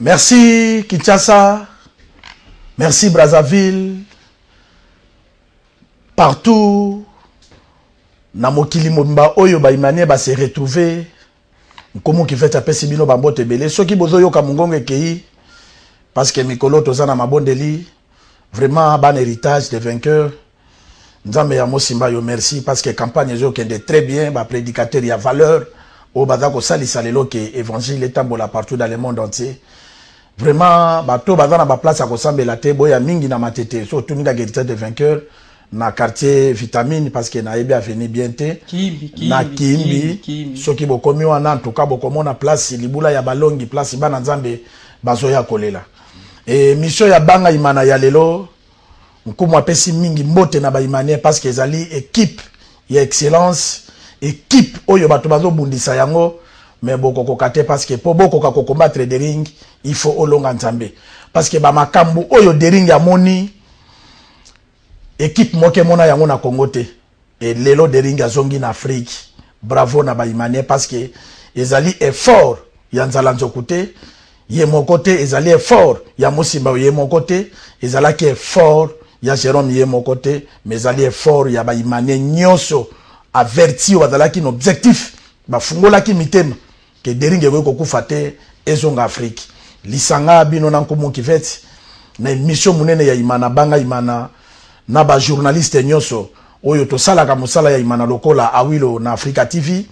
Merci Kinshasa, merci Brazzaville, partout, na mokili mobimba oyo baimanie ba se retrouver, comment qui fait apesi bino bambote belé, ceux qui bozo yoka mungonge kei, parce que Mikolo tozana mabondeli, vraiment ban héritage des vainqueurs, nzambe ya mosimba yo merci, parce que campagne zo kende très bien, ba prédicateur ya valeur, au bazako sali salelo ke évangile etambola partout dans le monde entier. Vraiment, bato bazana ba place à kosambe la te boya mingi na matete, surtout ninga héritage des vainqueurs, na quartier vitamine parce que na ebe aveni bien te na Kimbi soki bokomi wana en tout cas bokomona place libula ya balongi place bana nzambe bazoya kolela et mission ya banga imana ya lelo nkumu apesi mingi mbote na baimanie parce que ezali équipe ya excellence équipe oyo bato bazobundisa yango mais bokokoka te parce que po bokoka ko combattre de ring il faut olonga nzambe parce que ba makambu oyo de ring ya moni équipe moke mona yango na Congo te et lelo de ring azongi na Afrique bravo na baimanie parce que ezali effort ya nzala nzokute ye mokote ezali effort ya mosimba ye mokote ezalaki effort ya Jérôme ye mokote mais ezali effort ya baimanie nyoso averti bazalaki no objectif bafungolaki mitema ke de ring eko kufa te ezonga Afrique lisanga bino na nkomo kiveti na mission munene ya imana banga imana na ba journaliste nyoso oyo to sala ka musala ya imana lokola awilo na Africa TV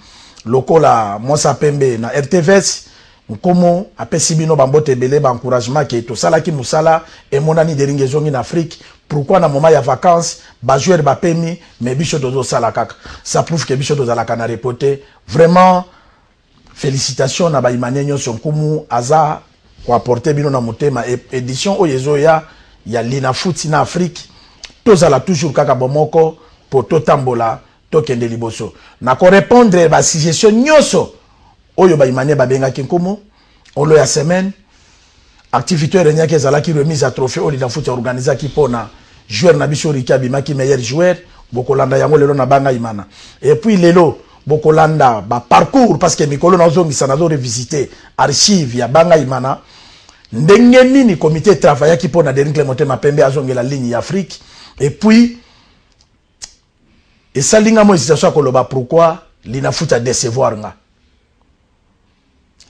lokola Mosa Pembe na RTVS nkomo apesi bino bambote belé ba encouragement ke to sala ki musala e monani de ringe zongi na Afrique pourquoi na moment ya vacances ba joueur ba pemi mais bicho dozo sala kaka ça prouve que bicho dozo la kana reporter vraiment félicitations na ba imane nyoso nkomo aza ko apporter bino na motema édition oyezo ya Lina Foot na Afrique tozala toujours kaka bomoko pour totambola tokende liboso na ko répondre ba suggestion nyoso oyo ba imane ba benga kinkomo olo ya semaine activité renya ke zala ki remise à trophée au Lina Foot organiser ki pona joueur na biso Rikabi maki meilleur joueur bokolanda yango lelo na banga imana et puis lelo bokolanda ba parcours parce que mikolo na ozongisa na zo revisiter archive ya banga imana ndenge nini comité de travail qui pona Denis Clémentin Mapembe azongela ligne ya Afrique et puis et ça linga mo situation koloba pourquoi Lina Foot a décevoir nga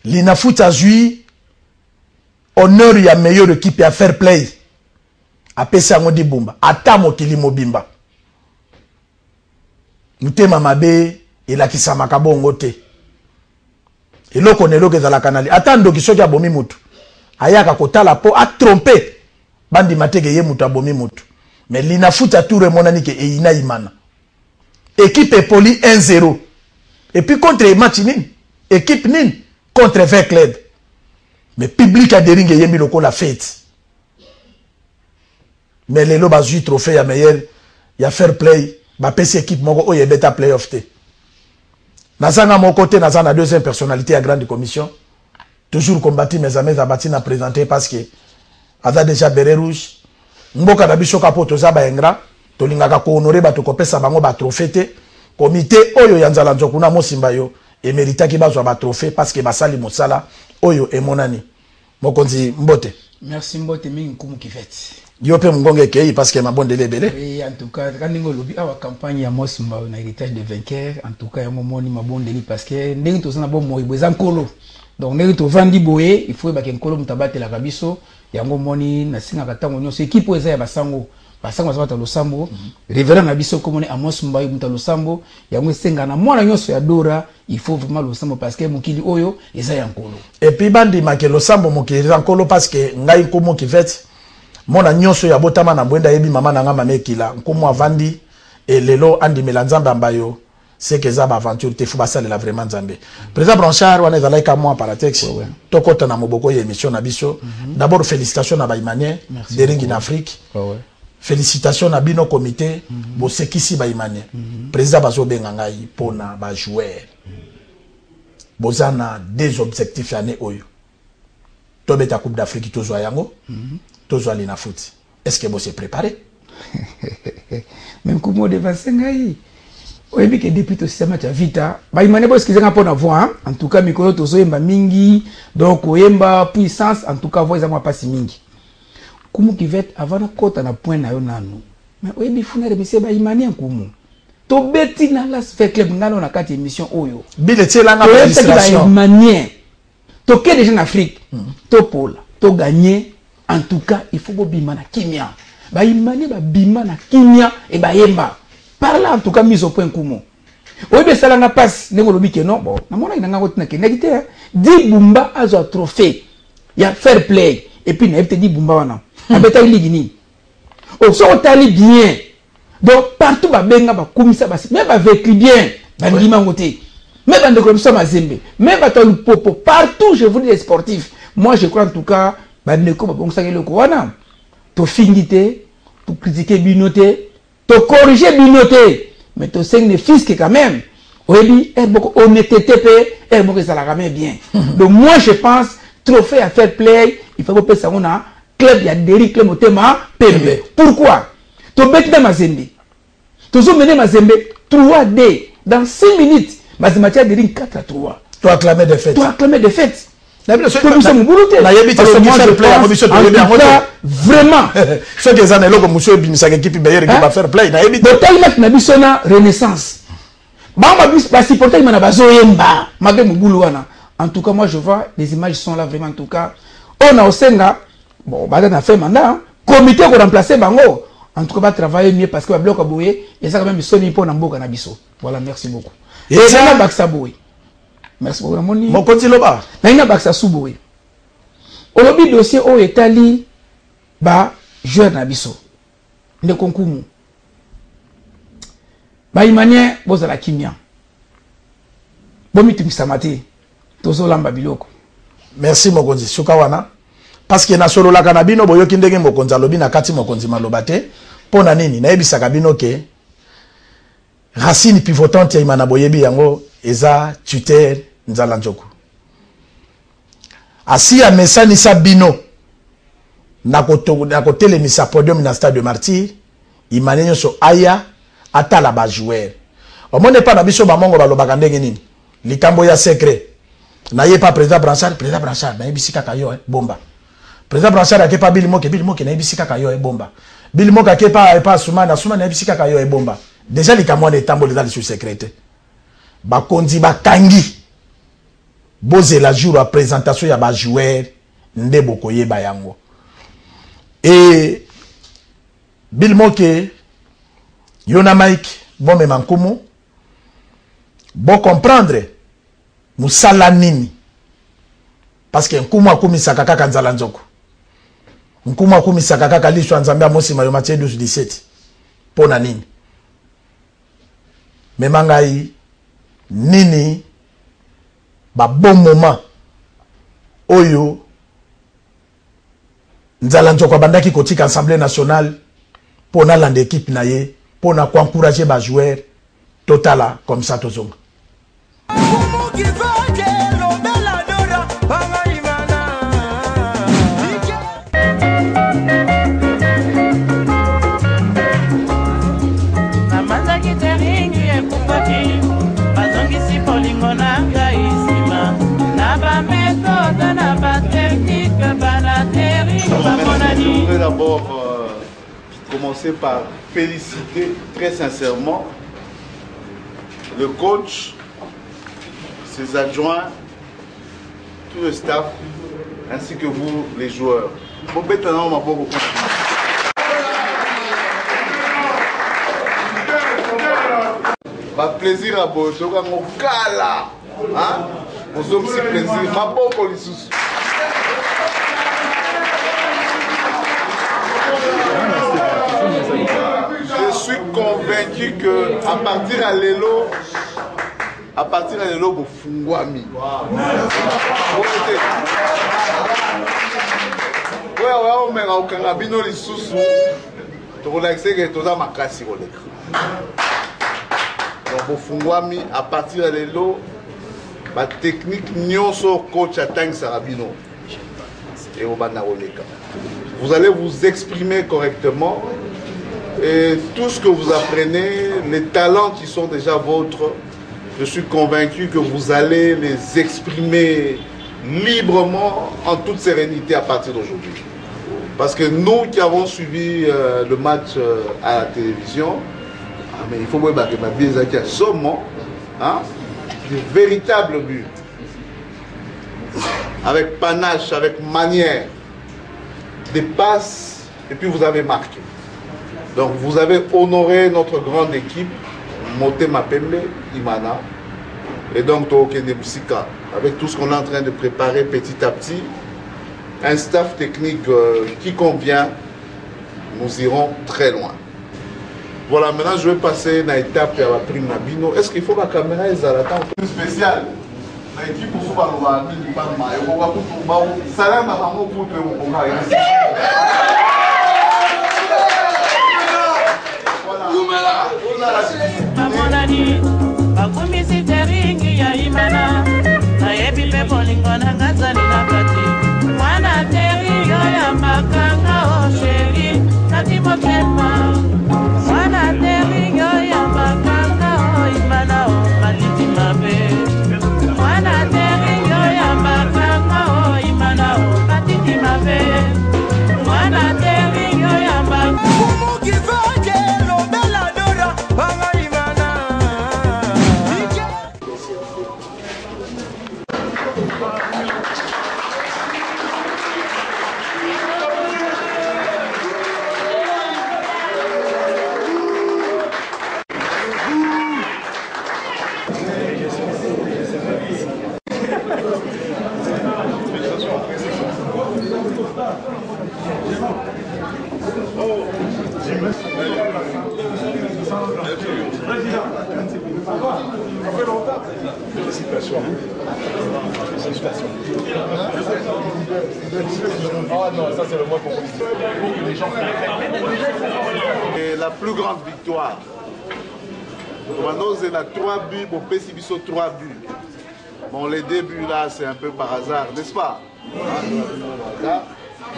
Lina Foot a joué honneur ya meilleure équipe à fair play a pesa ngodi bumba ata mokili mobimba mutema mabe elakisa makabongo te eloko neloko ezala kanali ata ndoki soki abomi mutu ayaka kotala po a tromper bandi mateke ye mutu abomi mutu mais Lina Foot a tout remonani ke eina imana équipe poli 1-0 et puis contre match nin équipe nin contre 20 club mais public a deringe yembi loko la fête mais lelo bazui trophée ya meilleur ya fair play ba pesi équipe moko oye beta playoff te nazanga mon côté nazana deuxième personnalité à grande commission toujours combattu mes amis abati na présenter parce que ada déjà beret rouge mboka na biso ka poto za ba engra to lingaka ko honorer ba to kopesa bango ba trophée te comité oyo ya nzala nzokuna mosimba yo e mérita ki bazwa ba trophée parce que basali mosala oyo e monani mokonzi mbote merci mbote mingi nkumu kifeti yo pe mungonge kei parce que mabondele belé oui en tout cas quand ningo lobi awa campagne ya mosimba na héritage de vainqueur en tout cas ya momoni mabondeli parce que ndenge to sana bo moyibo ezankolo donc ndenge to vandi boye il faut ba kenkolo mutabate la kabiso yango moni na singa katango nyonso équipe eza ya basango za losambo révérend na biso komone Amos Mbaye muta losambo yango esenga na mwana nyonso ya Dora il faut vraiment losambo parce que mukili oyo eza ya nkolo et puis bandi make losambo mukili eza nkolo parce que ngai komo kivete mona nyonso ya botama na bwenda yebi mama na nga mamekila nkomo avandi et lelo andi melanzamba mbayo c'est que ça ba aventure te fuba salela vraiment nzambe président Blanchard wana ezala ka moi paratex tokota na moboko ya émission na biso d'abord félicitations na baimanie de ring in Afrique félicitations na bino comité bo sekisi baimanie président bazo benga ngai pona ba joueur bozana des objectifs année oyo to beta coupe d'Afrique tozo yango tozo Lina Foot est-ce que vous se préparez même comment devant ngai oyebi que depuis to système ya vita ba imane bo skizenga pona voix en tout cas mikolo tozoyemba mingi donc oyemba puissance en tout cas voix ezanga pasi mingi kumu kivet avant na kota na point na yo nanu mais oyebi funa remercier ba imane nkumu to beti na Las Vegas club ngano na kati émission oyo bile tiela na registration manière to ke déjà en Afrique to pola to gagner en tout cas il faut bobima na kimia ba imane ba bima na kimia et ba yemba par là en tout cas mise au point kumo oyebi salanga passe ndenge lobi ke non bon na mona inanga kotina ke ngite di bumba azo trophée ya fair play et puis na ebite di bumba wana abeta ligi ni o so tali bien donc partout ba benga ba komisa ba même ba vécu bien ba ndima ngote même ba ndeko biso mazembe même ba tolu popo partout je vous dis les sportifs moi je crois en tout cas ba ndeko ba bongsa ke loko wana to fingité to critiquer binoté to corriger binoté mais to sing fisc quand même oyebi beaucoup honnêteté pe beaucoup ça la quand même bien donc moi je pense trophée à fair play il faut que ça on a club ya Derrick club motema pembe pourquoi to bête dans Mazembe to zo mener Mazembe 3D dans 6 minutes Mazembe a Derrick 4-3 to acclamer défaite vraiment ce que ça n'est pas monsieur bimisa équipe meilleure qui va faire play na ebi tellement na bisona renaissance bamba bis ba supporter mana bazoyemba malgré mubulu wana en tout cas moi je vois les images sont là vraiment en tout cas on a osenga bon bada na fait mandat comité ko remplacer bango en tout cas va travailler mieux parce que ba bloc aboye et ça quand même soni pour na mboka na biso voilà merci beaucoup et ça baksa boye merci beaucoup moni mon konti loba na ina baksa suboye olobi dossier o etali ba joueur na biso nde konkumu ba imanye boza la kimia bomi tumisamate tozo lamba biloko merci mokonzi suka wana parce que na solo la kanabino boyoki ndenge mokonzi alobi na kati mokonzi malobate pona nini na ebisaka bino ke racine pivotante ya imana boyebi yango eza tuteur nzala njoko asi ya mesani sa bino na kotelemisa podium na stade de martyr imane nyonso aya atala ba joueur omone pa na biso bamongo balobaka ndenge nini likambo ya secret na ye pa président Branchard na yebisika kayo bomba président Branchard akepa bilimoke na yebisika kayo bomba bilimoke akepa Soumana na yebisika kayo bomba déjà likambo na tamboli dans le secret bakonzi bakangi bozela jour ya présentation ya ba joueur nde bokoyeba yango et bilimoke Yona Mike, bon me mankumu, bon comprendre, musala nini, parce que nkumu akumi sakaka kanzala nzoko, nkumu akumi sakaka kalisho anzambe amosi mayo Matthieu 12-17, pona nini, memangai nini, ba bon moment, oyo, nzala nzoko bandaki kotika Assemblée nationale, pona lande équipe na ye, pour encourager les joueurs total comme ça tozonga. D'abord commencer par féliciter très sincèrement le coach, ses adjoints, tout le staff, ainsi que vous, les joueurs. Plaisir à vous, je suis convaincu que à partir de l'élo, vous fungwami. Donc vous fungwami à partir de l'élo, la technique nyonso coach atteint Sarabino et Obana Oleka. Vous allez vous exprimer correctement. Et tout ce que vous apprenez, les talents qui sont déjà vôtres, je suis convaincu que vous allez les exprimer librement, en toute sérénité à partir d'aujourd'hui. Parce que nous qui avons suivi le match à la télévision, mais il faut voir que ma vie est à somme, de véritables buts. Avec panache, avec manière, des passes, et puis vous avez marqué. Donc vous avez honoré notre grande équipe, Motema Pembe, Imana, et donc Tokene Msika, avec tout ce qu'on est en train de préparer petit à petit, un staff technique qui convient, nous irons très loin. Voilà, maintenant je vais passer à l'étape à la prime Nabino. Est-ce qu'il faut que la caméra est à la temps plus spéciale? L'équipe pour souba loba ni pas mal. Et on va tout pour bao. Salam à maman pour te montrer. Voilà. Maman Nani, bakumi siteringi ya imana. Na yebi pe bolingo na ngazali na kati. Mwana teri ya makanga o sheri. Nati motema. Mwana teri ya makanga o imana o maliti mabe. Mwana teri ya makanga o imana o maliti mabe. Mwana teri ya makanga. Et la plus grande victoire, c'est la 3 buts, pour Pessibiso 3 buts. Bon, les débuts là, c'est un peu par hasard, n'est-ce pas?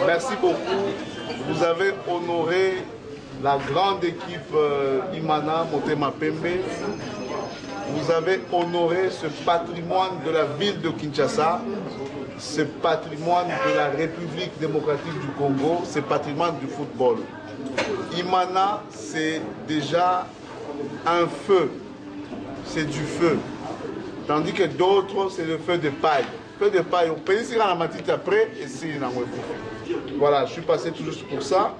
Merci beaucoup. Vous avez honoré la grande équipe Imana, Motema Pembe. Vous avez honoré ce patrimoine de la ville de Kinshasa, ce patrimoine de la République démocratique du Congo, ce patrimoine du football. Imana, c'est déjà un feu, c'est du feu. Tandis que d'autres, c'est le feu de paille. Feu de paille, on peut essayer la matite après et c'est dans le feu. Voilà, je suis passé tout juste pour ça.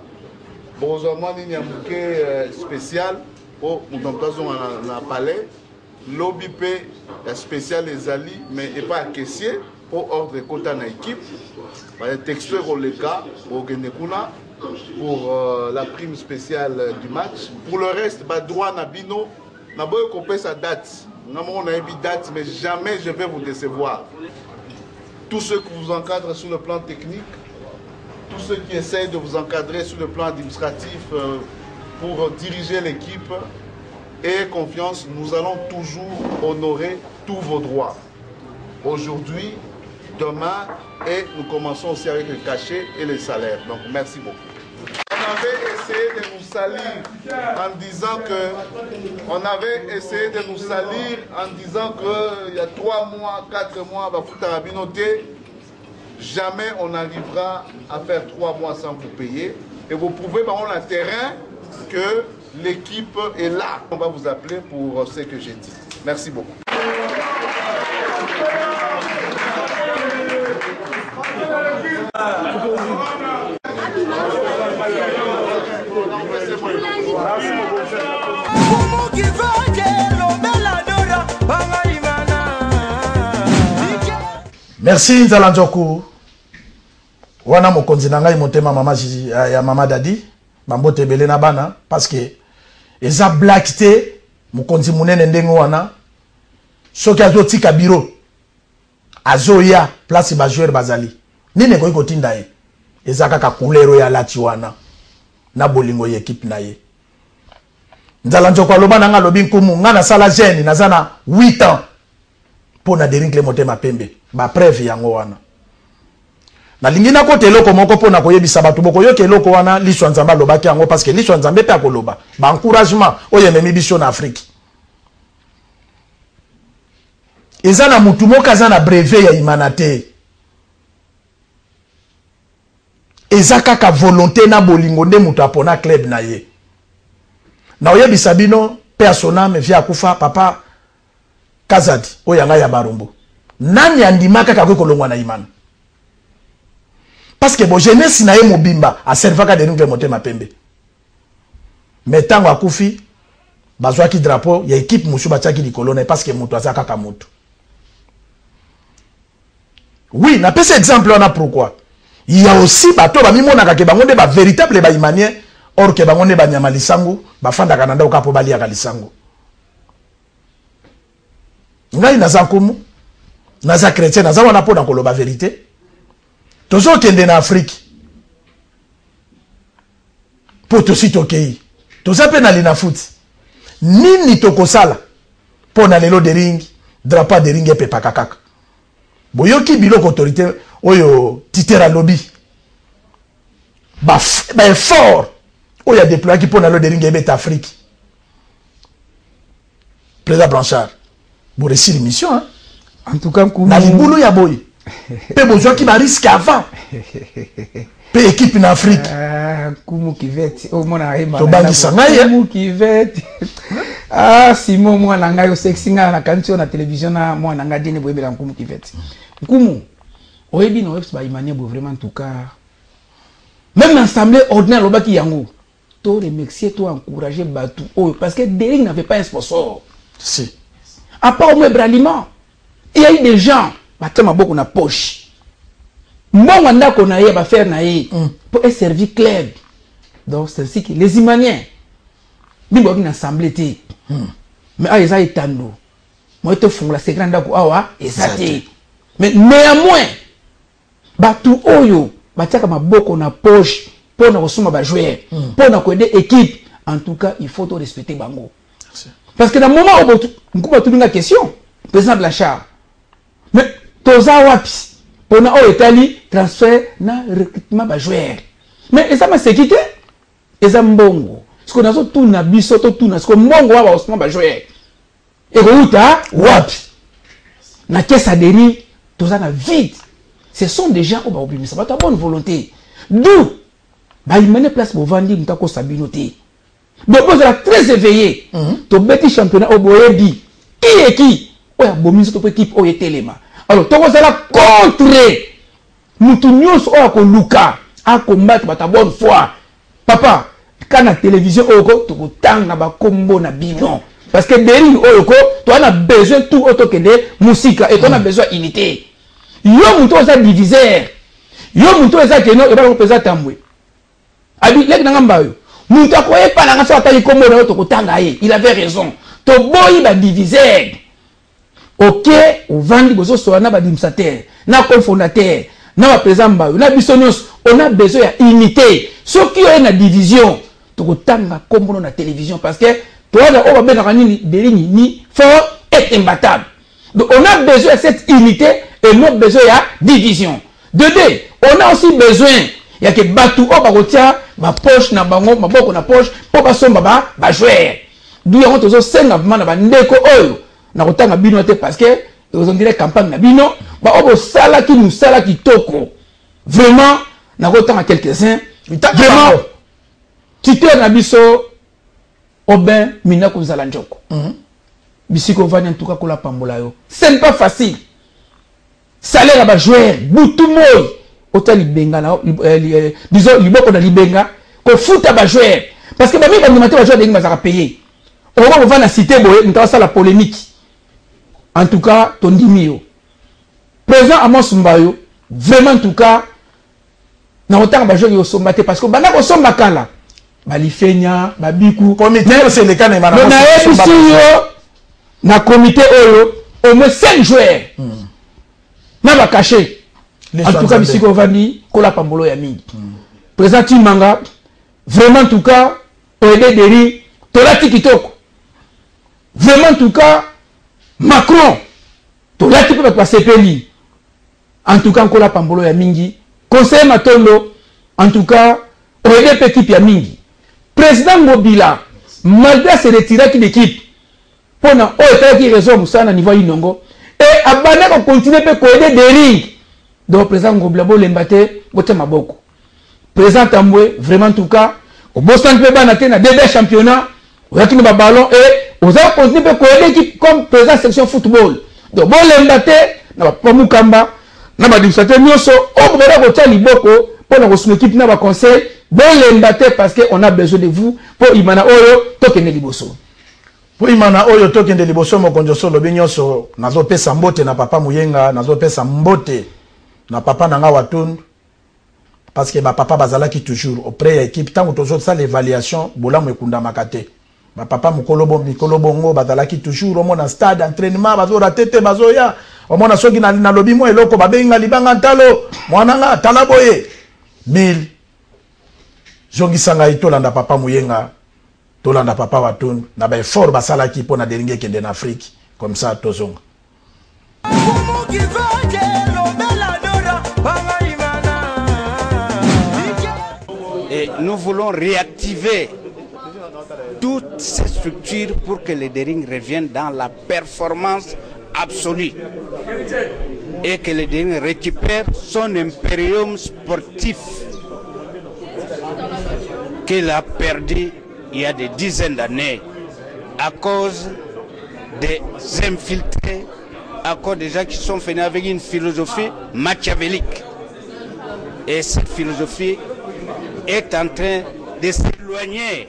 Heureusement, il y a un bouquet spécial pour mon palais. L'OBP spécial les alliés, mais et pas caissier pour ordre de quota dans l'équipe. Les textes pour le cas, pour la prime spéciale du match. Pour le reste, droit Nabino, n'a pas coupé sa date. On a une date, mais jamais je vais vous décevoir. Tous ceux qui vous encadrent sur le plan technique, tous ceux qui essayent de vous encadrer sur le plan administratif pour diriger l'équipe, ayez confiance, nous allons toujours honorer tous vos droits. Aujourd'hui, demain, et nous commençons aussi avec le cachet et les salaires. Donc merci beaucoup. On avait essayé de nous salir en disant qu'il y a 3 mois, 4 mois, jamais on n'arrivera à faire 3 mois sans vous payer. Et vous pouvez, par exemple, le terrain que l'équipe est là. On va vous appeler pour ce que j'ai dit. Merci beaucoup. Merci Nzala Njoku. Wana mokonzi na ngai motema mama ya mama dadi. Bambote belé na bana parce que eza black te mokonzi munene ndenge wana soki azotika biro azoya place ba joueur bazali nini koyi kotinda ye eza kaka couleur ya lati wana na bolingo ya équipe na ye. Nzala Njoku aloba na nga lobi nkumu nga na sala jeune nazana 8 ans pour na Derinkle Motema Pembe ba preuve yango wana na lingina ko teloko moko pona koyebisa bato boko yo keloko wana liswa nzamba lobaki yango parce que liswa nzambe pe akoloba ba encouragement oyo memi biso na Afrique eza na mutu moko aza na brevet ya imanate eza kaka volonté na bolingo nde mutu apona club na ye na oyebisa bino personname via kufa papa Kazadi oyanga ya barumbu nani andimaka kako kolongwa na imana parce que bo jeunesse na ye mobimba a servaka de nouveau Motema Pembe mais tango akufi bazwaki drapeau ya équipe musu batiaki likolona parce que mutu azaka kaka mutu oui na pese exemple on a pourquoi il y a aussi bato ba mimonaka ke bango nde ba véritable ba imanien or ke bango nde ba nyama lisangu ba fanda kananda okapo bali ya lisangu ngai naza nkumu naza chrétien naza wana po na koloba vérité tozo kende na Afrique po to sito kei toza pe na lina foot nini tokosala po na lelo de ring drapeau de ring pe pakakaka boyoki biloko autorité oyo titera lobby ba effort oyo a déployé ki po na lelo de ring ebeta Afrique président Blanchard bo réussir mission hein en tout cas na libulu ya boy pe besoin qui ba risque avant pe équipe en Afrique kumu kiveti o mona ema to bangisa ngai kumu kiveti Simon mwana ngai o sexinga na kanti na télévision na mwana ngai dine boyebela kumu kiveti kumu oyebi no webs ba imanie bo vraiment en tout cas même l'assemblée ordinaire lobaki yango to remercier to encourager batu oh parce que Derrick n'avait pas un sponsor si à part au Braliment il y a eu des gens batama beaucoup na poche moi wanda ko na ye ba faire na ye pour servir club donc c'est ainsi que les imaniens bibo une assemblée té mais ah ils a etando moi te fungula c'est grand dako awa ezate mais néanmoins batu oyo batiaka maboko na poche pour na kosoma ba joueur pour na ko aider équipe en tout cas il faut to respecter bango parce que dans le moment où on a une question président Blanchard mais toza wapi pona o etali transfert na recrutement ba joueur mais ça m'a sécurité eza mbongo ce qu'on a tout na biso to tout na ce que mbongo wa osma ba joueur et ko wapi na kesa deri toza na vide ce sont des gens au ba obimisa ba ta bonne volonté d'où ba imene place bo vandi mutako sabinoté donc vous êtes très éveillé to beti championnat au boyebi qui est qui oya bomiso to équipe o yetelema alors to vous allez contrer mutu nyos o ko luka a combattre ba ta bonne foi papa quand la télévision oko to kotanga ba kombo na bino parce que Derrick oko to a besoin tout auto que de musique et on a besoin unité yo mutu oza diviseur yo mutu oza keno e ba ko pesa tambwe abi lek na ngamba yo mutu akoye pa na ngasa atali kombo na to kotanga ye il avait raison to boyi ba diviseur ok au vandi bozo so na ba dimsateur na cofondateur na ba président mbayo na bisonyos on a besoin ya unité ce qui est na division to kotanga kombo na télévision parce que to on va bien nini Derrick ni fort et imbattable donc on a besoin de cette unité et non besoin ya division de deux on a aussi besoin il y a que batu o bakotia ma poche na bango maboko na poche po basomba ba joueur d'où yango tozo senga vraiment na bandeko oyo na kotanga bino te parce que ils ont direct campagne na bino ba obo sala ki musala ki toko vraiment na kotanga quelques-uns vraiment titulaire na biso Obin Minako Nzala Njoko bisiko vani en tout cas ko la pambola yo c'est pas facile salaire ba joueur butu moy autant libenga na disons liboko na libenga ko futa ba joueur parce que ba mi ba ndimate ba joueur de ngima za payer on va vendre la cité boye nta ça la polémique en tout cas tondimi yo président Amos Mbayo vraiment en tout cas na autant ba joueur yo sombate parce que bana ko somba kala ba lifenya ba biku comité c'est le cas na na na comité oyo au moins 5 joueurs na ba caché en tout cas bisiko vandi ko la pambolo ya mingi président Timanga vraiment en tout cas pour aider Derrick tolati kitoko vraiment en tout cas Macron tolati pe ba sepeli en tout cas ko la pambolo ya mingi conseiller Matondo, en tout cas, aurait des équipe Yamingi. Président Mobila, malgré ses retirés d'équipe, pendant qui raison Moussa à niveau Inongo, et Abana va continuer à coller des rings. Donc, président Ngoblabo Lembate, Bote Maboko. Président Tamboué, vraiment en tout cas, au Boston Peba n'a pas de championnat, on a un ballon et on a continué à coller l'équipe comme président section football. Donc, bon Lembate, n'a pas Moukamba, n'a pas dit ça, Nyoso, on va voter Liboko pour son équipe, n'a pas conseil, bon Lembate parce qu'on a besoin de vous pour Imana Oyo, Tokene Liboso. Pour Imana Oyo, Tokene Liboso, mon conjoint, le Binyoso, nazo pesa mbote na papa Muyenga, nazo pesa mbote na papa Nanga Watun. Parce que papa bazala qui toujours auprès de l'équipe tant que toujours ça l'évaluation bola mekunda makate papa mukolobo mikolobongo bazala qui toujours au mon stade entraînement bazo ratete bazo ya au mon soki na lobi mo eloko babenga libanga ntalo mwananga talaboye 1000 jongi sanga itolanda papa Muyenga tolanda papa Watun na ba effort basala qui pona deringue kende en Afrique comme ça tozonga. Et nous voulons réactiver toutes ces structures pour que le Dering revienne dans la performance absolue et que le Dering récupère son impérium sportif qu'il a perdu il y a des dizaines d'années à cause des infiltrés, à cause des gens qui sont venus avec une philosophie machiavélique. Et cette philosophie est en train de s'éloigner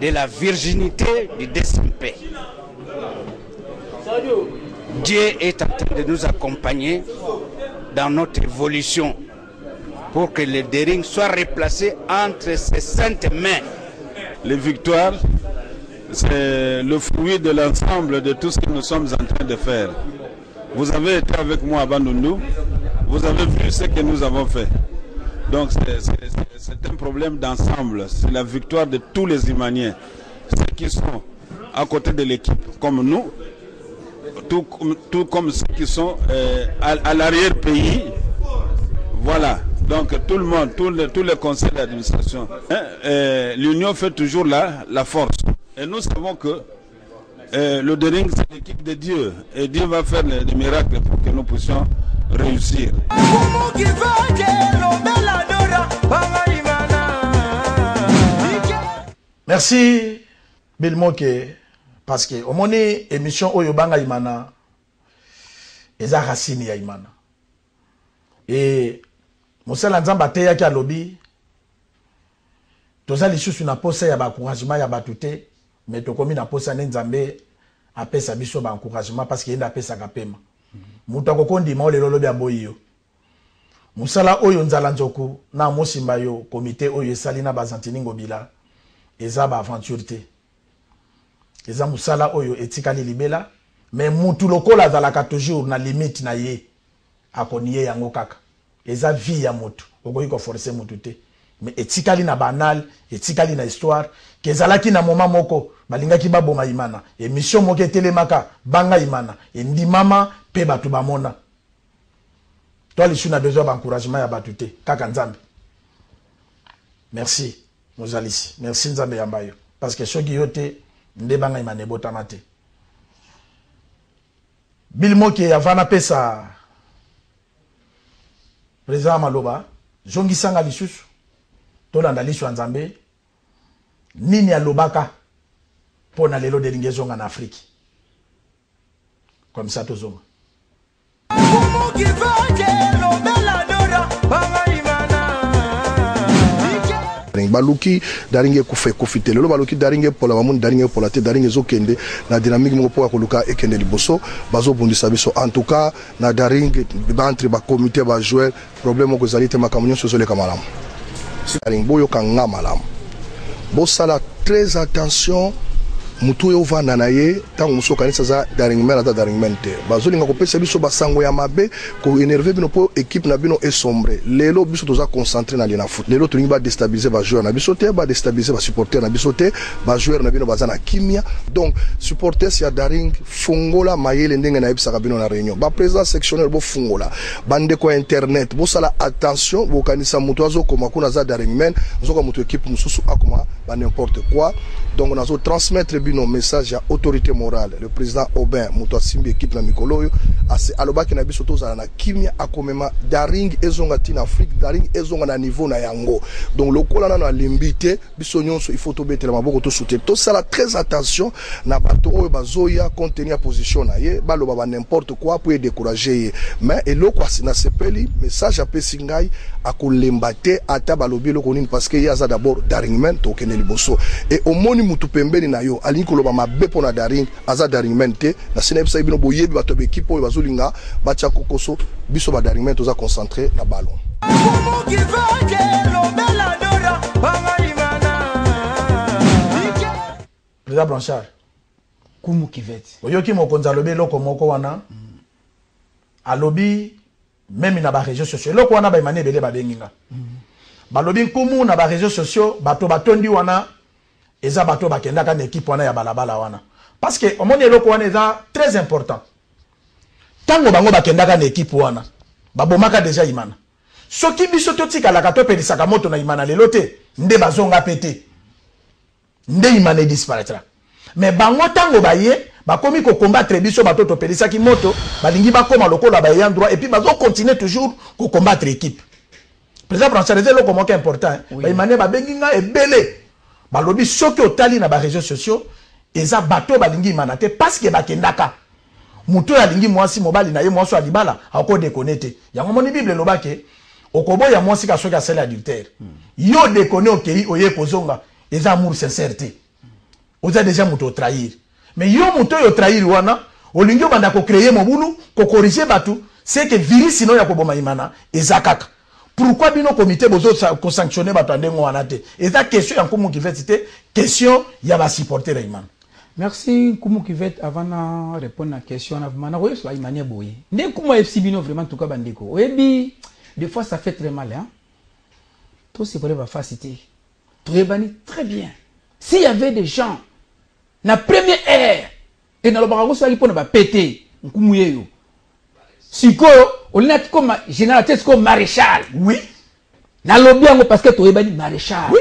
de la virginité du DSMP. Dieu est en train de nous accompagner dans notre évolution pour que le Dering soit replacé entre ses saintes mains. Les victoires, c'est le fruit de l'ensemble de tout ce que nous sommes en train de faire. Vous avez été avec moi à Bandundu, vous avez vu ce que nous avons fait. Donc c'est un problème d'ensemble, c'est la victoire de tous les Imaniens, ceux qui sont à côté de l'équipe comme nous, tout comme ceux qui sont à l'arrière-pays. Voilà, donc tout le monde, tous les conseils d'administration. L'union fait toujours la force. Et nous savons que le Dering, c'est l'équipe de Dieu. Et Dieu va faire des miracles pour que nous puissions réussir. Merci Bilmoke parce que au moment émission Oyobanga Imana eza racine ya Imana et Mosala Nzamba teya ki alobi toza lisusu na posa ya ba encouragement ya batute mais tokomi na posa Nzambe apesa biso ba encouragement parce que yenda apesa kapema mutu akokondi ma lelo lobi aboyo Musala oyo nzala nzoku na mosimba yo comité oyo esali na bazantini ngobila eza ba aventure te eza musala oyo etikali libela mais mutu lokola zalaka toujours na limite na ye akoniye yango kaka eza vie ya mutu okoki ko forcer mutu te mais etikali na banal etikali na histoire kezalaki na moment moko balingaki baboma Imana émission moko etelemaka banga Imana endimama pe batu bamona toi les a besoin d'encouragement ya batute kaka Nzambe. Merci Mozalisi, merci Nzambe Yambayo parce que soki yote ndebanga Imana botama te. Bilmoke avana pesa président Maloba jongi sanga lisusu tolanda lisu Nzambe nini alobaka pona lelo Dering zonga na Afrique comme ça tozonga. Baluki daringe kufite lelo baluki daringe pola mamun daringe pola te daringe zokende na dynamique moko poa koluka ekende liboso bazo bundisa biso en tout cas na daringe entre ba comité ba joueur problème ko zalite makamunyo sozole kamalam daringe boyo kanga malam bo sala très attention mutu yo vanda na ye tango muso kanisa za daringmen ata daringmen te bazolinga kopesa biso basango ya mabe ko énerver bino po équipe na bino esombre lelo biso toza concentré na lina foot lelo tolingi ba déstabiliser ba joueur na biso te ba déstabiliser ba supporter na biso te ba joueur na bino baza na kimia donc supporters ya daring fungola mayele ndenge na ebisaka bino na réunion ba président sectionnel bo fungola bande ko internet bo sala attention bo kanisa mutu azo koma kuna za daringmen nzoka mutu équipe mususu akoma ba n'importe quoi donc on a transmettre bino message à autorité morale le président Aubin mutu asimbi équipe na mikolo ase alobaki na biso tozala na kimia akomema daring ezonga tina Afrique daring ezonga na niveau na yango donc lokola na limbité biso nyonso il faut tobetela maboko to soutenir to sala très attention na bato oyo bazoya contenir position na ye baloba ba n'importe quoi pour décourager mais eloko na sepeli message à pesingai akolembate ata balobi eloko nini parce que yaza d'abord daringmen to kene liboso et au moni mutu pembeni na yo ali koloba mabe pona daring aza daringmen te na sinebisa bino boyebi bato be equipe oyo bazolinga bacha kokoso biso ba daringmen toza concentré na ballon Président Blanchard Kumu Kivet oyoki mokonzi alobi eloko moko wana alobi même na ba réseaux sociaux eloko wana baimani ebele babenginga balobi nkumu na ba réseaux sociaux bato batondi wana eza bato bakendaka na équipe wana ya balabala wana parce que omoni eloko wana eza très important tango bango bakendaka na équipe wana babomaka déjà imana soki biso totikalaka topelisaka moto na imana lelo te nde bazonga pete nde imana disparaîtra mais bango tango baye bakomi ko combattre biso bato topelisaki moto balingi bakoma lokola baye endroit et puis bazo continuer toujours ko combattre équipe président François c'est eloko moko important baimane babenginga ebele balobi soki otali na ba réseaux sociaux eza bato balingi imana te parce que bakendaka muto ya lingi mwasi mobali na ye mwasi alibala ako déconnecter yango moni bible lobake okobo ya mwasi ka soki asala adultère yo déconner okei oye kozonga eza amour sincérité oza déjà muto trahir mais yo muto yo trahir wana olingi banda ko créer mobulu ko corriger batu c'est que virus sino ya koboma imana eza kaka pourquoi bino comité bozo ko sanctionner batu ndengo wana te eza question ya nkumu université question ya ba supporter imana. Merci Kumu Kivet avant de répondre à la question. On a une manière boye. Dès que moi FC Bino vraiment tout cas bandeko. Et des fois ça fait très mal hein. Tout c'est pour la facilité. Très bien. S'il y avait des gens la première ère et dans le barago ça pour ne pas péter. Nkumu yeyo. Siko on a comme général comme maréchal. Oui. Na lobby ngo parce que tu es maréchal. Oui.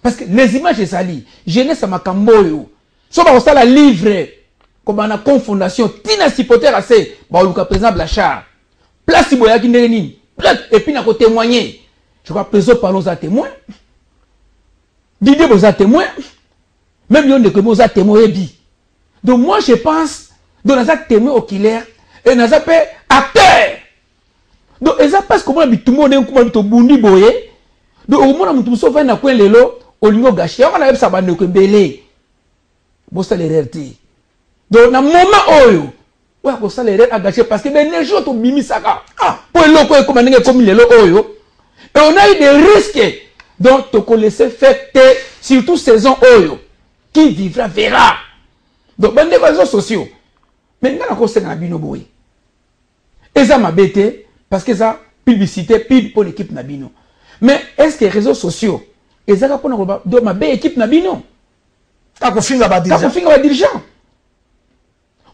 Parce que les images sali. Jeunesse à makamboyo. So ba la livre comme na confondation tina supporter assez ba luka président Blachard place boya ki ndeni et puis na ko témoigner je crois président parlons à témoin Didier boza témoin même yon de que boza témoin bi donc moi je pense dans la témoin oculaire et na za acteur donc eza parce que moi tout le monde ko to bundi boye donc au moins mutu so fa na ko lelo olingo gashi on a ça ba ne ko belé bossa les réalités donc na moment oyo ouais bossa les réalités agaché parce que ben les gens to bimi saka ah pour loko e comme ndenge comme lelo oyo et on a eu des risques donc to laisser fêter surtout saison oyo qui vivra verra donc ben des réseaux sociaux mais ngana ko senga bino boy et ça m'a bêté parce que ça publicité pub pour l'équipe na bino mais est-ce que les réseaux sociaux et ça pour na do ma bé équipe na bino. Dirigeant.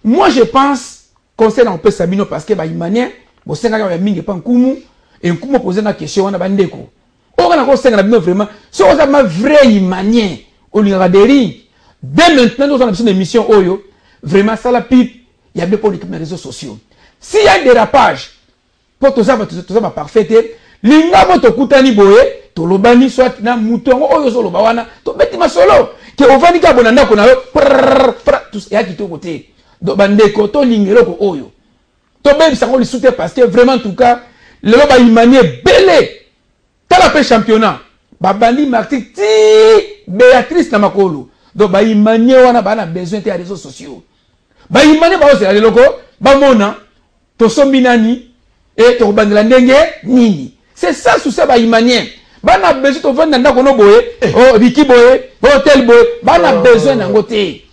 Moi je pense concernant peu Sabino parce que Baimania, bon c'est quand même pas Nkumu et Nkumu poser la question on a bandeko. On a conseillé vraiment. Si on a ma vraie manière, on lui a des dès maintenant nous avons une émission Oyo vraiment ça la pipe il y a bien pour les réseaux sociaux. S'il y a des dérapages pour tout ça va parfait. Linga moto kutani boye to lobani soit na mutongo oyo solo bawana to betima solo ke ovani ka bonanda ko na yo tout ya ki to côté do bandeko to lingelo ko oyo to même ça on le soutient parce que vraiment en tout cas le ba imanie belé tala pe championnat ba bandi Martin ti Béatrice na makolo do ba imanie wana bana besoin des réseaux sociaux ba imanie ba ose loko ba mona to sombinani et to bandela ndenge nini. C'est ça sous ça ba imanien bana besoin to vendre na kono boye oh biki boye hotel boye bana besoin na ngote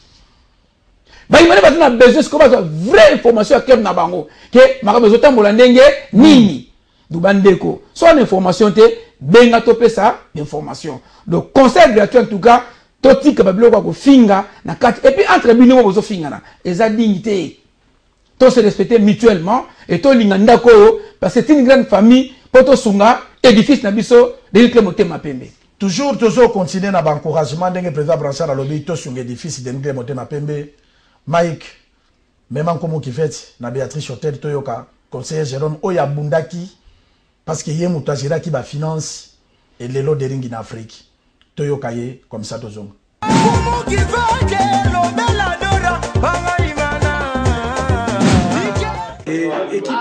ba imane ba na besoin ce qu'on va vraie information à cœur na bango que maka besoin tambola ndenge nini du bandeko son information te benga to pesa information donc conseil gratuit en tout cas totika babilo kwa ko finga na kati et puis entre bino bozo finga na eza dignité to se respecter mutuellement et to linga ndako parce que c'est une grande famille poto sunga édifice na biso de Niclé Motema Pembe. Toujours continuer na encouragement ndenge président Branchard alobi to sunga édifice de Niclé Motema Pembe. Mike même comme qui fait na Béatrice Hotel toyoka conseiller Jérôme oya bundaki parce que yé muto ajira ki ba finance et lelo de ringi na Afrique toyoka ye comme ça tozonga. Équipe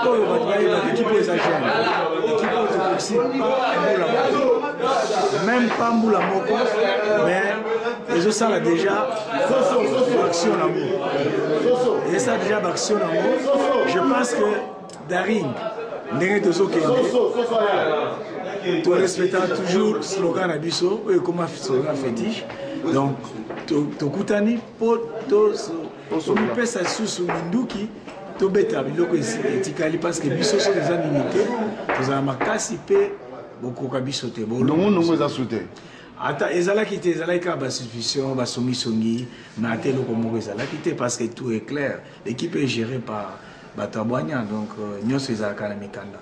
même pas Mboula Moko, mais les autres là déjà action l'amour. Et ça déjà action l'amour. Je pense que Daring, n'est pas tout respectant toujours le slogan Abisso, et comme un slogan fétiche. Donc, Tokutani, pour nous ça sous Minduki. Tobeta biloko etikali parce que biso so des animité tozala makasi pe bokoka biso te nongo eza souté ata ezalaki te ezalaki ka basuffisant basongisongi na te loko moko ezalaki te parce que tout est clair l'équipe est gérée par Batabouania donc nyonso ezalaka na mikanda.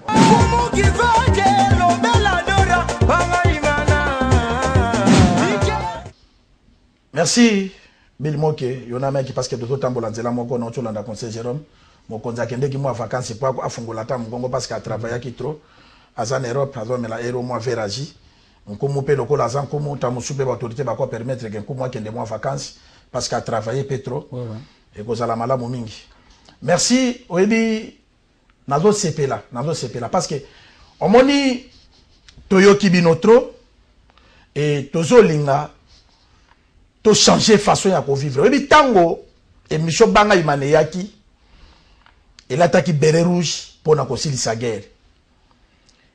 Merci Bill Moke yona meki parce que de tout temps bolanzela moko na tolanda conseil Jérôme mokonza kende ki mo vacances kwa afungola ta mgongo parce que travailler ki trop azan Europe azon mela ero mo veraji nkomo pe lokola azan komo ta musupe ba autorité ba ko permettre que nkomo kende mo vacances parce que travailler petro et kozala malamu mingi. Merci oyebi nazo sepela parce que omoni toyoki binotro et tozo linga to changer façon ya ko vivre oyebi tango émission banga imane yaki et l'attaque beret rouge pour na kosilisa guerre.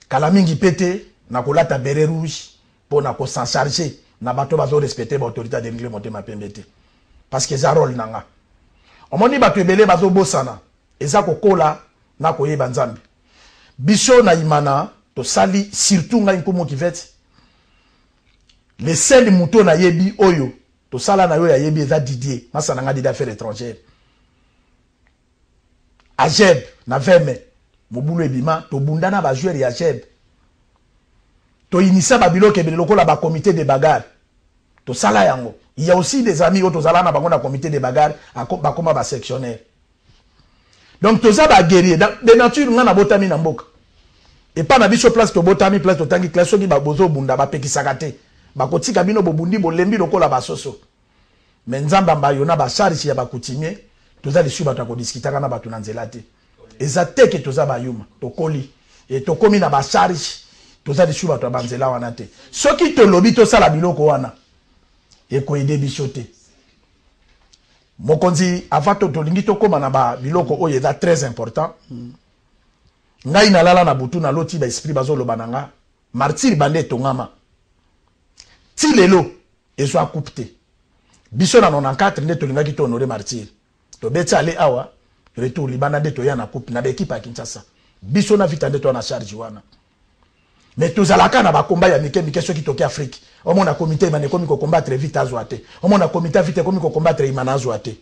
Kala mingi pété na kolata beret rouge pour na ko s'en charger na bato bazo respecter l'autorité de Niclé Motema Pembe parce que za rôle nanga. Omoni bato ebele bazo bosana eza kokola na koyeba nzambe. Biso na imana to sali surtout ngai nkomo kivete. Les seuls mouton na yebi oyo to sala na yo ya yebi eza Didier masana nga Didier affaires étrangères. Ajeb na veme mobulu ebima to bundana ba joueur ya Ajeb to inisa ba biloke ebele lokola ba comité de bagarre to sala yango. Il y a aussi des amis auto zala na bango na comité de bagarre ba koma ba sectionnaire. Donc to za ba guerrier de nature nga na botami na mboka et pas na biso place to botami place to tangi classe ki ba bozo bunda ba pekisaka te ba kotika bino bobundi bolembi lokola ba soso mais nzamba mba yona ba charge ya ba coutumier toza lisu bato ko discuter na bato na nzela te eza te ke toza ba yuma to koli et to komi na ba charge toza lisu bato ba nzela wana te soki to lobi to sala biloko wana e ko ide biso te mokonzi avato to lingi to koma na ba biloko oyo eza très important ngai na lala na butu na loti ba esprit bazo lobananga martyr bande tongama ti lelo ezo akupte biso na 94 nde to lingaki to honorer martyr to beti ale awa retour libana de to ya na coupe na l'équipe à Kinshasa biso na vita de to na charge wana mais to zalaka na ba combat ya mike soki toki Afrique au mona comité mane komi ko combattre vite azoate au mona comité vite komi ko combattre imana azoate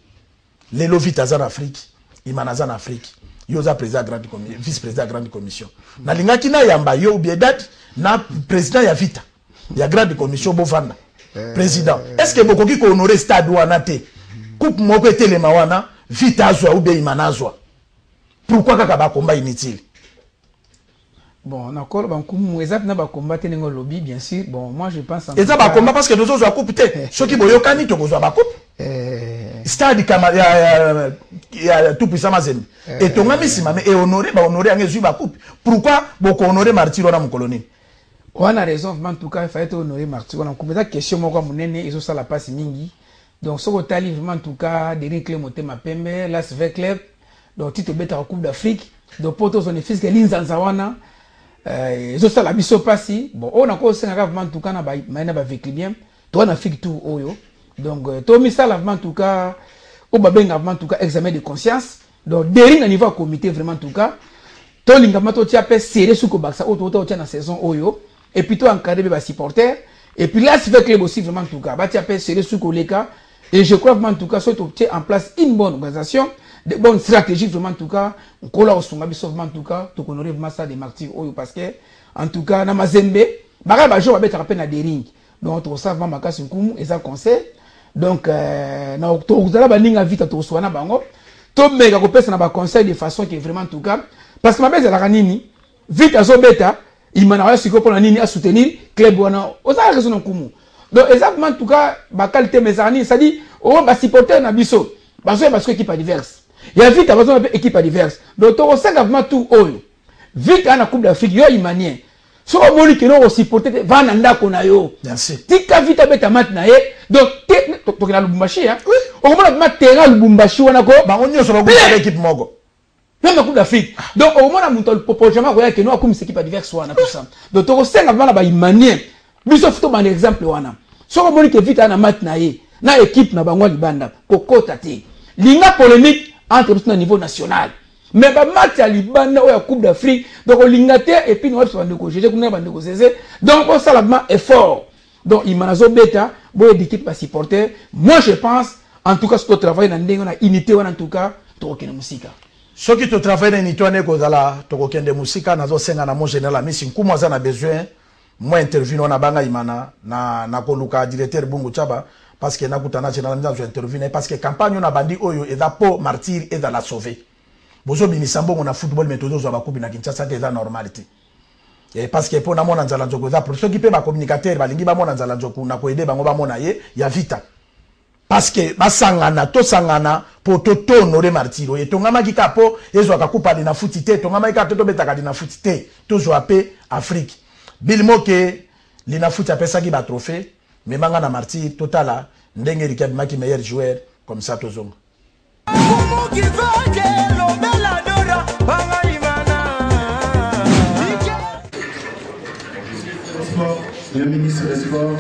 lelo vite azana Afrique imana azana Afrique yoza président grande commission vice président grande commission na lingaki na yamba yo biedat na président ya vita ya grande commission bovanda président est-ce que bokoki ko honorer stade wana te coupe moko etelema wana vite azwa ou bien imanazwa pourquoi kaka ba combat inutile bon d'accord ba kumu ezap na ba combat tenengo lobby bien sûr bon moi je pense en ça ba combat parce que nous autres coupe te soki boyokani to kozwa ba coupe stade kama ya tout puissant mazembe et tonga misima mais honorer angezwi ba coupe pourquoi boko honorer martyr na mkoloni on a raison en tout cas il fallait honorer martyr on a compétent question moko munene izo sala passe mingi. Donc, ce que tu as vraiment en tout cas, de Niclé Motema Pembe, là, c'est vrai clair. Donc, tu te bêtes à la Coupe d'Afrique. Donc, pour tous les fils que l'Inzanzawana, ça la biso passi bon on a encore c'est vraiment en tout cas na ba vécu bien toi na fait tout oyo donc toi mis ça en tout cas au babenga en tout cas examen de conscience donc derrière niveau comité vraiment en tout cas toi lingama to tia pe serré sous ko baksa auto tia na saison oyo et puis toi encadré ba supporter et puis là c'est fait club aussi vraiment en tout cas ba tia pe serré sous ko leka et je crois vraiment en tout cas soit tu en place une bonne organisation de bonnes stratégies vraiment en tout cas on l'a au biso vraiment en tout cas to honorer vraiment ça des martyrs oyo parce que en tout cas na mazembe ba jour ba bettre na des ring donc on ça vraiment makasi nkumu et ça conseil donc na to uzala ba ninga vite to swana bango to mega ko pesa na ba conseil de façon qui est vraiment en tout cas parce que ma base la nini vite azo beta il m'a na siko pour nini à soutenir club wana o ça raison nkumu donc exactement en tout cas ba qualité mesani ça dit o ba supporter na biso parce que équipe diverse il y a vite à besoin d'équipe diverse donc on sait vraiment tout oyo vite à la coupe d'Afrique yo imanien so o moni que no supporter va na ndako na yo merci tika vite beta mat na ye donc to na Lubumbashi hein on mona mat terrain Lubumbashi wana ko ba onyo so ba équipe mogo même la coupe d'Afrique donc au mona muto proprement ko ya que no comme équipe diverse wana tout ça donc on sait vraiment ba imanien biso futo ban exemple wana so o moni que vite na mat na ye na équipe na bango libanda kokota te linga polémique entre au niveau national mais ba match à libanda ou à coupe d'Afrique donc on lingate et puis nous on va négocier donc on salablement effort donc il m'a beta boy d'équipe pas supporter moi je pense en tout cas ce travail dans ndenge na unité en tout cas to kene musika ce qui te travaille dans unité on est kozala to kende musika nazo senga na mon général mais si nkumu za na besoin moi intervenir na banga imana na koluka directeur Bungu Chaba parce que nakutana chez na nza intervenir parce que campagne on a bandi oyo et da po martyr et da la sauver bozo bimisambo on a football mais tozo za bakubi na Kinshasa c'est la normalité et parce que pour na mona nzala nzoko za pour ceux qui peut ba communicateur balingi ba mona nzala nzoko na ko aider bango ba mona ye ya vita parce que basangana to sangana pour to honorer martyr et tongama ki kapo ezo akakupa dina futite tongama ka to betaka dina futite tozo apé Afrique bilmoke lina futi apesa ki ba trophée mais manga na martyr totala ndenge rikab maki meilleur joueur comme ça tozonga le ministre des Sports.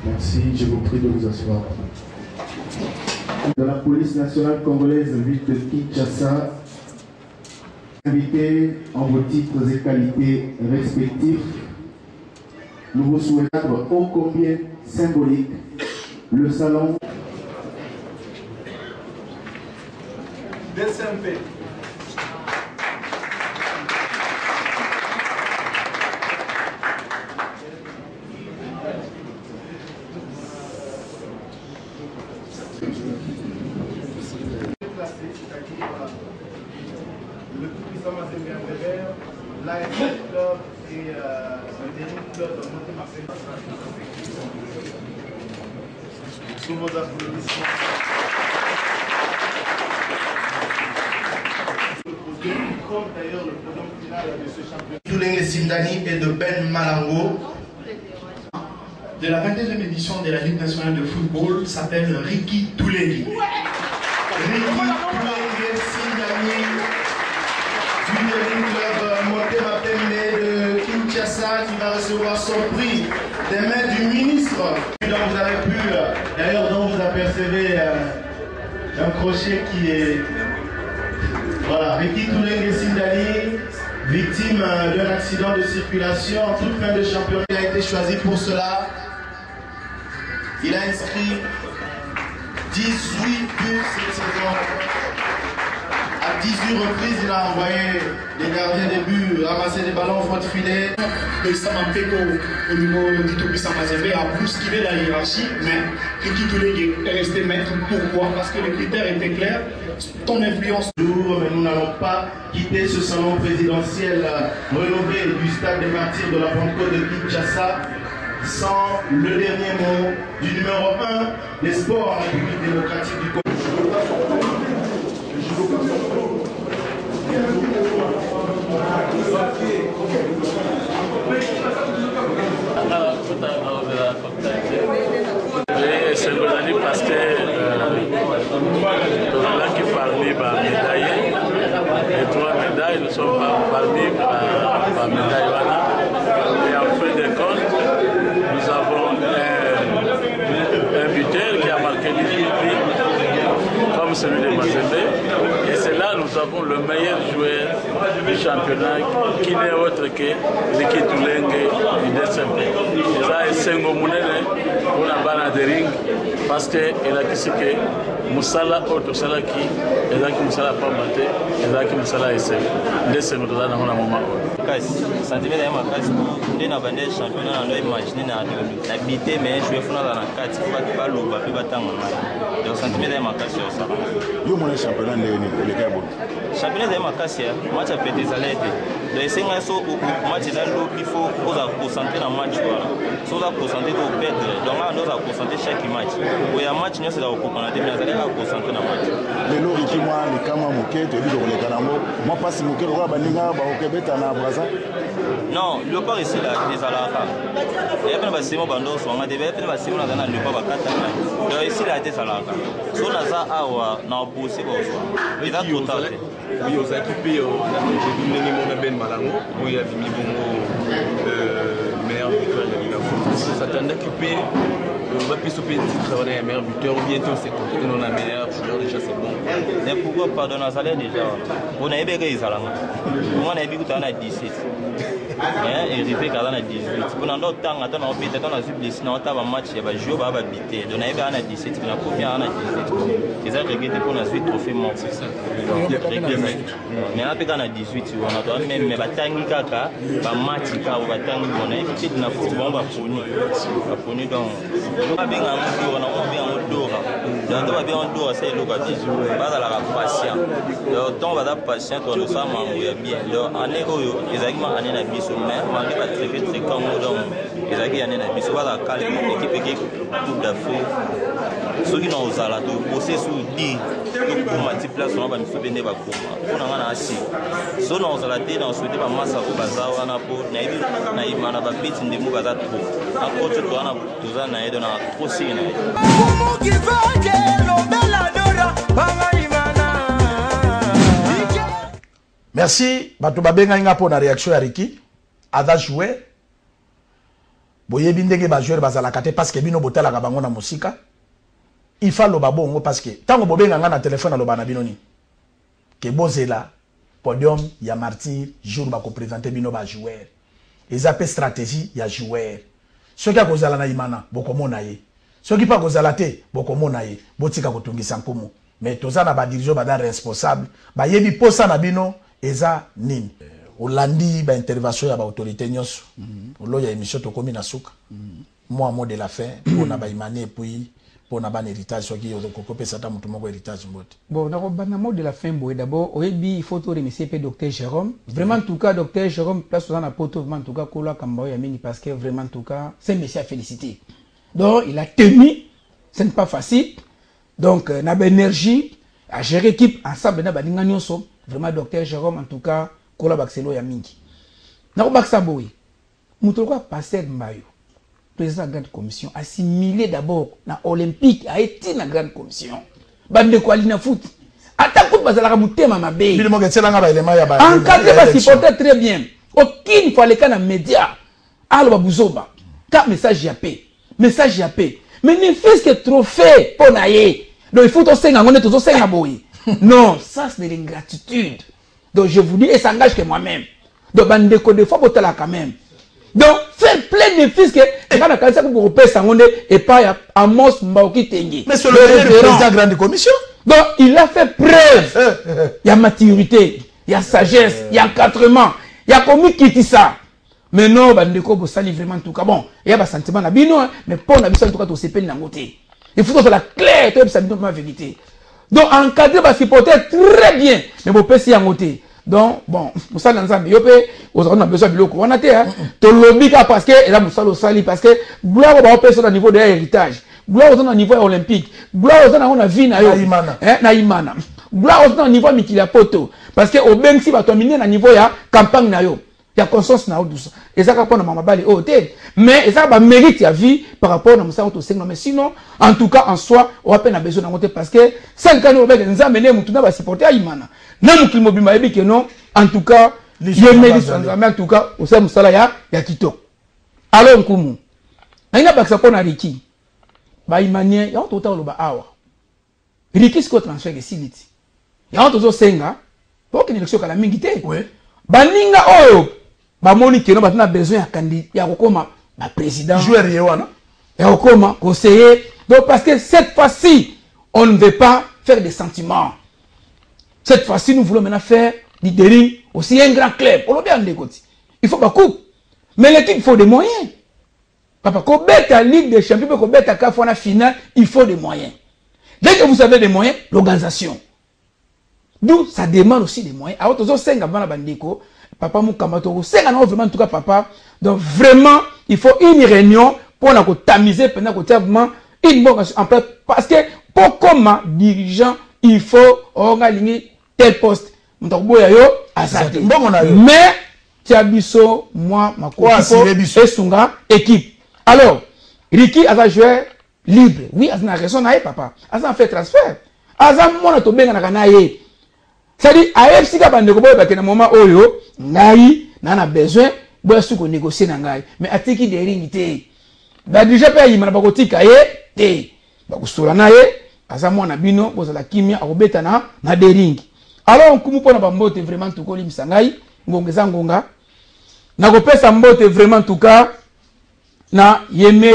Merci, je vous prie de vous asseoir. De la police nationale congolaise ville de Kinshasa, invité en vos titres et qualités respectifs, nous vous souhaitons ô combien symbolique le salon DSMP. Le tout-puissant Mazembe André, l'AFC Club et le dernier club de Monté-Marseille. Sous vos applaudissements. Comme d'ailleurs le podium final de ce championnat. Toulenge Sindani et de Ben Malango. De la 22e édition de la Ligue nationale de football s'appelle Ricky Toulenge. Ricky Toulenge Sindani du club Monté-Marseille de Kinshasa qui va recevoir son prix des mains du ministre. Donc vous avez pu, d'ailleurs dont vous apercevez un crochet qui est... Voilà, Ricky Toulenge Sindani, victime d'un accident de circulation en toute fin de championnat. Il a été choisi pour cela. Il a inscrit 18 buts cette saison. À 18 reprises, il a envoyé des gardiens de but, ramassé des ballons au fond de filet. Le Samampeko au niveau du Tout-Puissant Mazembe a bousculé la hiérarchie, mais Ricky Toulenge est resté maître. Pourquoi? Parce que les critères étaient clairs. Ton influence. Mais nous n'allons pas quitter ce salon présidentiel rénové du stade des martyrs de la Pentecôte de Kinshasa sans le dernier mot du numéro 1 des sports en République démocratique du Congo. C'est le parce que là qui parmi par médaillé, les 3 médailles ne sont pas parmi par médaille. Et en fin de compte, nous avons un buteur qui a marqué l'équipe comme celui de Mazembe. Et c'est là nous avons le meilleur joueur du championnat qui n'est autre que l'équipe Tulenge du DSMP. Et ça, c'est un Mounene pour la bana de ring parce que il a dit que Moussala autre Moussala qui est Moussala pas battu, et qui Moussala essaie. Laissez-nous dans un moment. Sentiment de ma classe, nous avons des championnats dans l'imaginer l'habiter, mais je vais faire dans la carte, pas l'eau, pas plus bâtiment. Donc, sentiment de ma classe, c'est ça. Vous avez un championnat de l'Écabo. Championnat de ma classe, match a fait des alertes. Donc, c'est un saut au match dans l'eau, il faut concentrer dans le match. Si on a concentré au perdre, donc là, on doit concentrer chaque match. Il y a un match, nous sommes concentrer dans le match. Les lots qui moi, les camas moqués, tu dis que les canamos, moi, pas si moqué, on va baninga, on va bêter à Braza. Non, le pas ici là, les alarats. Il y a plein de bâtiments bandos, on a des bâtiments dans le pas bakata. Donc ici là, des alarats. Si on a ça à voir, on a bossé pour ça. Il a tout à fait. Oui, aux équipés, j'ai vu mon Ben Malango, où il y a mis mon meilleur buteur de Liga Foot. Ça t'a équipé, on va plus au petit travailler meilleur buteur, ou bientôt c'est tout le monde a meilleur joueur, déjà c'est bon. Mais pourquoi pas dans la salle déjà? On a ébégué les alarats. On a ébégué dans la 17. Et arrivé quand on a 18. Pendant d'autres temps, on a fait un match, il y a joué à habiter. Donc on a 17, on a combien on a 18. Et ça, regretté pour la suite trophée mort. C'est ça. Mais on a 18, on a même mais batangi kaka, ba match ka ou batangi on a évité de na football ba poni donc on a bien un dora. Donc on va bien un dora c'est le cas 18. Pas dans la patient. Donc on va être patient on le ça manger bien. Donc année oyo exactement année na biso mais malgré pas très comme donc ezaki année na biso ba la équipe qui Coupe d'Afrique. Ceux qui n'ont pas de bosser sur 10 pour multiplier son abandon sur bende bakuma on a assis ceux n'ont pas la dans souhaiter pas massa au bazar on a pour na imana ba petit ndemu baza trop encore tu dois na tuza na edo na trop sina merci bato babenga nga pour la réaction ya Ricky ada jouer boyebi ndenge ba joueur bazalaka te parce que bino botalaka bango na musika il faut le babongo parce que tant que bobenga nga na téléphone aloba na bino ni ke bozela podium ya martyr jour ba ko présenter bino ba joueur ils appellent stratégie ya joueur ceux qui a kozala na imana bokomona ye ceux qui pas kozala te bokomona ye botika kotungisa nkumu mais toza na ba dirigeant ba da responsable ba yebi posa na bino eza nini Olandi ba intervention ya ba autorité nyonso olo ya émission to komi na suka moi mot de la fin on a ba imane puis pour na ban héritage soki yo ko kopesa ta mutu moko héritage mbote bon na ko bana mot de la fin boy d'abord oyebi il faut to remercier pe docteur Jérôme vraiment en tout cas docteur Jérôme place dans la poto vraiment en tout cas kola kamba ya mini parce que vraiment en tout cas c'est monsieur à féliciter donc il a tenu ce n'est pas facile donc na ba énergie à gérer équipe ensemble na ba ninga nyonso vraiment docteur Jérôme en tout cas kola baxelo ya mingi na ko baksa boy mutu ko passer Mbayo président de la grande commission assimilé d'abord na olympique a été na grande commission bande ko alina foot attaque foot bazala mutema mabe bili mo ketela nga ba élément ya ba encadré ba supporter très bien aucune fois les cas na média alo ba buzoba ka message ya paix mais ne fais que trophée pour naie donc il faut to senga ngone to senga boy non ça c'est de l'ingratitude donc je vous dis et ça engage que moi-même donc bande ko des fois botala quand même. Donc, faire plein de fils que quand on a commencé pour repérer ça, on est et pas à Mos Mbaoki Tengi. Mais c'est le président de la grande commission. Donc, il a fait preuve. Il y a maturité, il y a sagesse, il y a encadrement, il y a commis qui dit ça. Mais non, Bandeko Bossali vraiment en tout cas. Bon, il y a un sentiment à bino, mais pour la en tout cas, tout se peine dans côté. Il faut que la claire, tout ça, ma vérité. Donc, encadrer va supporter très bien, mais vous pouvez en côté. Donc, bon, Moussala Nzambe, on a besoin de l'eau. On a été, to lobby parce que, et là, Moussala Sali, parce que, gloire au personne au niveau de l'héritage, gloire au niveau olympique, gloire au vie na Imana, gloire au niveau Mikila Poto, parce que, au ben si va terminer na niveau ya campagne na yo, ya conscience na tout ça. Et ça, quand on a mamabali, mais, ça va mérite ya vie par rapport à Moussala Sali. Mais sinon, en tout cas, en soi, on a peine besoin de monter parce que, 5 ans, on va nous Moutuna va supporter à Imana. Non, qui mobile que non, en tout cas, en tout cas, au sein de Salaya, il y a Kito. Alors, Nkumu, il y a pas que Riki. Bah, Imanien, il y a un total de Awa. Riki, c'est quoi transfert de Siliti? Il y a un total de Senga, pour qu'il y ait une élection à la mingité. Bah, Ninga, oh, bah, Monique, on a besoin d'un candidat, il y a un président. Joueur, il y a un conseiller. Donc, parce que cette fois-ci, on ne veut pas faire des sentiments. Cette fois-ci, nous voulons maintenant faire du Dering aussi un grand club. On l'a bien négocié. Il faut pas couper. Mais l'équipe, il faut des moyens. Papa, quand on bête à Ligue des Champions, quand on bête à la finale, il faut des moyens. Dès que vous avez des moyens, l'organisation. D'où ça demande aussi des moyens. Alors, tous ces gens bandeko, papa Moukamato, c'est vraiment en tout cas papa. Donc vraiment, il faut une réunion pour nous tamiser, pour nous vraiment une bonne en place. Parce que pour comme dirigeant, il faut organiser tel poste. Mais, Tiabiso, moi, ma coach, et Sunga, équipe. Alors, Ricky a joué libre. Oui, il a raison, papa. Il a fait transfert. Il a fait c'est-à-dire, AFC a un moment où il a besoin de négocier. Mais à qui des rings, déjà, il m'a dit qu'il y a mwana bino bozala kimia akobeta na dering. Alors on kumu pona bambote vraiment tout koli misangai ngongeza ngonga na kopesa mbote vraiment tout cas na yeme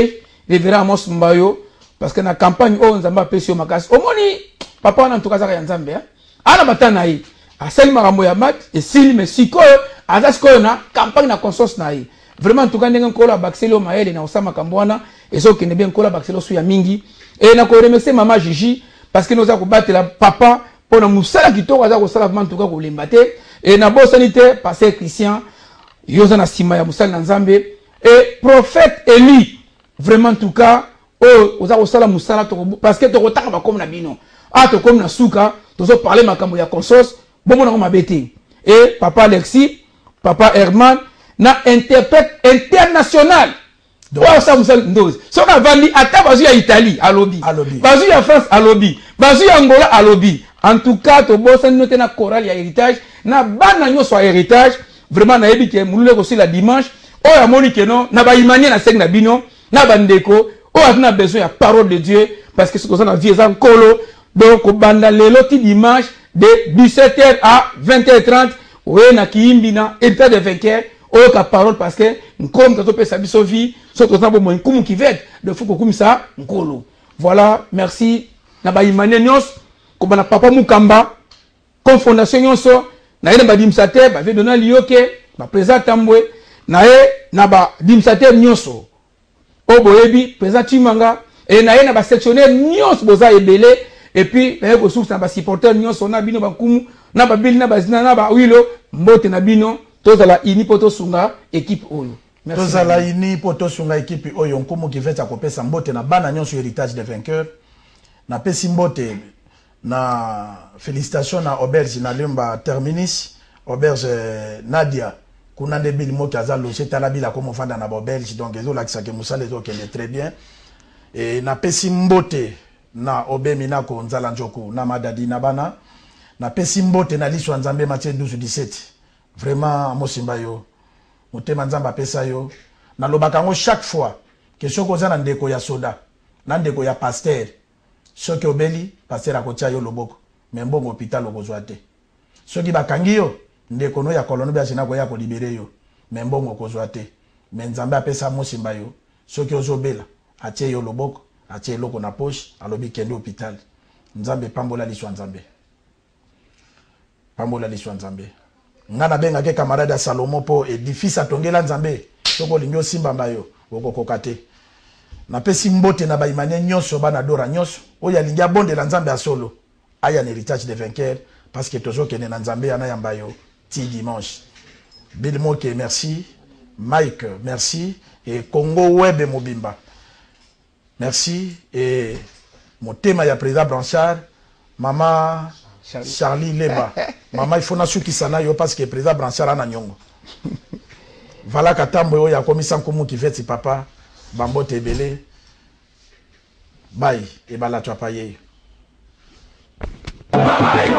révérend Amos Mbayo parce que na campagne o nzamba pesio makasi omoni papa na ntuka zaka ya nzambe ana batana yi aseli makambo ya mat et sili mesiko azasko na campagne na conscience na yi vraiment tout cas ndenge nkola baxelo maele na osama kambwana ezo kende bien nkola baxelo su ya mingi. Et nous remercions maman Gigi parce que nous avons battu la papa pour nous faire qui nous avons vraiment tout cas pour les battre. Et nous avons sanité pasteur Christian, Yozana Simaya Moussal Nanzambe et prophète Eli vraiment tout cas nous avons sala Moussala parce que tu retard comme na bino. Ah tu comme na souka, tu as parlé makambo ya conscience, bon on a mabete. Et papa Alexis, papa Herman na interprète international. Donc, ça vous savez, si on a vendu à Tabazu à Italie, à lobby. Bazu à France, à lobby. Bazu à Angola, à lobby. En tout cas, tu as besoin de chorale, il y a héritage. Na bananyo soit héritage. Vraiment, na ebi ke moulé aussi la dimanche. Oh, ya moni ke non. Na ba imani na seng na bino. Na bandeko. Oh, on a besoin de la parole de Dieu. Parce que c'est comme ça, na vie en colo. Donc, au banda le loti dimanche de 17h à 20h30. Oui, na kiimbina, et de 20h. Oh, la parole parce que comme quand on peut s'habiller sa vie, surtout dans le monde qui veut de faut comme ça, voilà, merci. Na ba imane nyos, comme na papa Mukamba, comme fondation nyonso, na ene ba dimsate, ba ve dona lioke, ba président Tambwe, na ba dimsate nyonso. O boyebi, président Chimanga, et na ene ba sectionnaire nyos boza ebele, et puis na ko souf na ba supporter nyonso na bino ba kumu, na ba bil na ba zina na ba wilo, mbote na bino. Tozala ini poto sunga équipe oyo. Merci. Tozala ini poto sunga équipe oyo nkomo ki veta kopesa mbote na bana nyonso héritage des vainqueurs. Na pesi mbote na félicitations na auberge na lemba terminis auberge Nadia kuna de bil mo kaza loger talabila comme fanda na auberge donc ezo lakisa ke musale zo kende très bien et na pesi mbote na obemina ko nzala njoku na madadi na bana na pesi mbote na liswa nzambe Matthieu 12-17. Vraiment, Mosimba yo, motema nzamba pesa yo, na lobaka ngo chaque fois, que soko za na ndeko ya soda, na ndeko ya pasteur, soki obeli, pasteur akotia yo loboko, mais mbongo hôpital okozwa te. Soki bakangi yo, ndeko no ya kolono bia sina ko ya ko libérer yo, mais mbongo okozwa te. Mais nzambe apesa Mosimba yo, soki ozobela, atie yo loboko, atie loko na poche, alobi kende hôpital. Nzambe pambola liswa nzambe. Pambola liswa nzambe. Ngana benga ke camarade Salomo po édifice atongela nzambe soko lingyo simba mbayo okokoka te na pesi mbote na baimane nyonso bana dora nyonso oya lingya bonde la nzambe asolo aya héritage des vainqueurs parce que tozo kene na nzambe ana yamba yo ti dimanche. Bilmoke, merci. Mike, merci. Et Congo Web Mobimba. Merci. Et mon thème, il y a président Blanchard. Maman Charlie Leba. Maman, il faut que ça yo parce que président Blanchard a nyongo. Voilà Katambo, il y a commis sans comment qui fait si papa. Bambo Tebele. Bye. Et bah là, tu as payé. Allez,